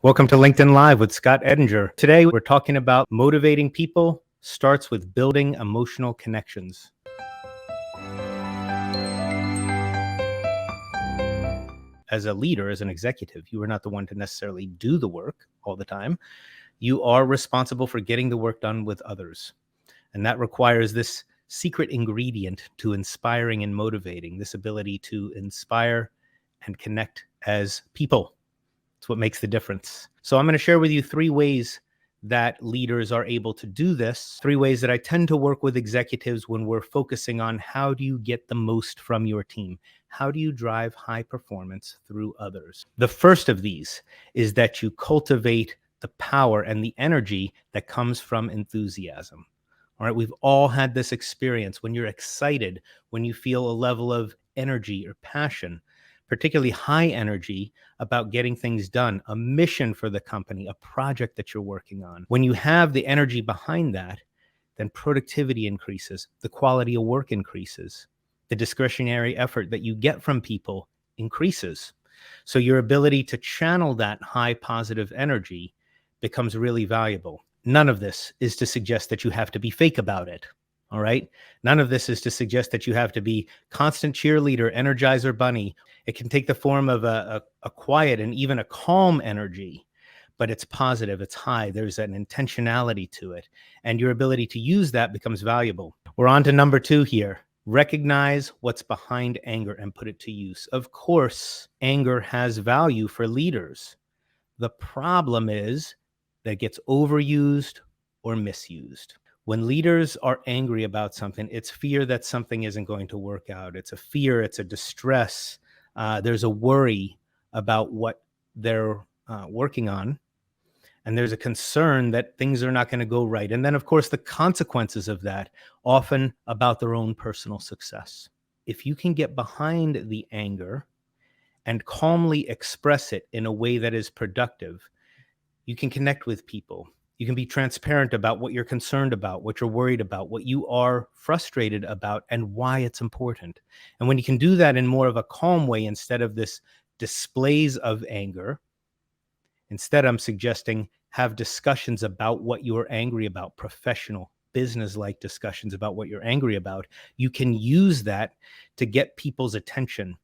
Welcome to LinkedIn Live with Scott Edinger. Today, we're talking about motivating people starts with building emotional connections. As a leader, as an executive, you are not the one to necessarily do the work all the time. You are responsible for getting the work done with others. And that requires this secret ingredient to inspiring and motivating, this ability to inspire and connect as people. It's what makes the difference. So I'm going to share with you 3 ways that leaders are able to do this, 3 ways that I tend to work with executives when we're focusing on how do you get the most from your team? How do you drive high performance through others? The first of these is that you cultivate the power and the energy that comes from enthusiasm. All right, we've all had this experience when you're excited, when you feel a level of energy or passion, particularly high energy about getting things done, a mission for the company, a project that you're working on. When you have the energy behind that, then productivity increases, the quality of work increases, the discretionary effort that you get from people increases. So your ability to channel that high positive energy becomes really valuable. None of this is to suggest that you have to be fake about it. All right. None of this is to suggest that you have to be constant cheerleader, energizer bunny. It can take the form of a quiet and even a calm energy, but it's positive, it's high. There's an intentionality to it. And your ability to use that becomes valuable. We're on to number 2 here. Recognize what's behind anger and put it to use. Of course, anger has value for leaders. The problem is that it gets overused or misused. When leaders are angry about something, it's fear that something isn't going to work out. It's a fear, it's a distress. There's a worry about what they're working on. And there's a concern that things are not going to go right. And then, of course, the consequences of that, often about their own personal success. If you can get behind the anger and calmly express it in a way that is productive, you can connect with people. You can be transparent about what you're concerned about, what you're worried about, what you are frustrated about, and why it's important. And when you can do that in more of a calm way, instead of this displays of anger, instead I'm suggesting have discussions about what you're angry about, professional, business-like discussions about what you're angry about. You can use that to get people's attention,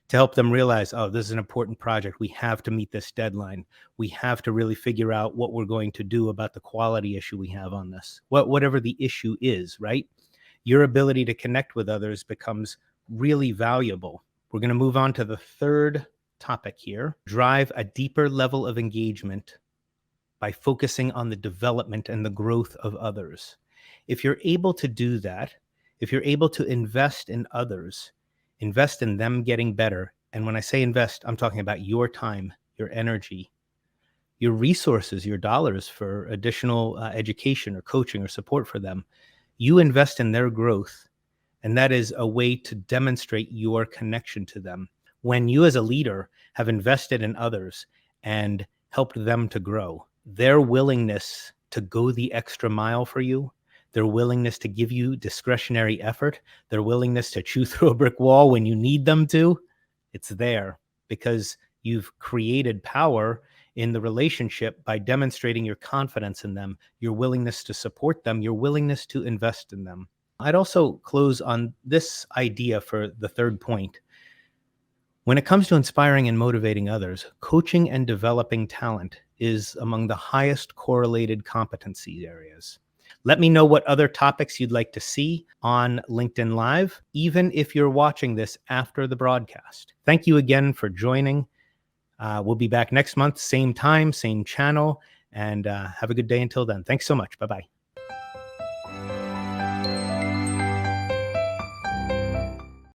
to help them realize, oh, this is an important project. We have to meet this deadline. We have to really figure out what we're going to do about the quality issue we have on this. Whatever the issue is, right? Your ability to connect with others becomes really valuable. We're going to move on to the third topic here. Drive a deeper level of engagement by focusing on the development and the growth of others. If you're able to do that, if you're able to invest in others, invest in them getting better. And when I say invest, I'm talking about your time, your energy, your resources, your dollars for additional education or coaching or support for them. You invest in their growth. And that is a way to demonstrate your connection to them. When you as a leader have invested in others and helped them to grow, their willingness to go the extra mile for you, their willingness to give you discretionary effort, their willingness to chew through a brick wall when you need them to, it's there because you've created power in the relationship by demonstrating your confidence in them, your willingness to support them, your willingness to invest in them. I'd also close on this idea for the third point. When it comes to inspiring and motivating others, coaching and developing talent is among the highest correlated competency areas. Let me know what other topics you'd like to see on LinkedIn Live, even if you're watching this after the broadcast. Thank you again for joining. We'll be back next month, same time, same channel, and have a good day until then. Thanks so much. Bye-bye.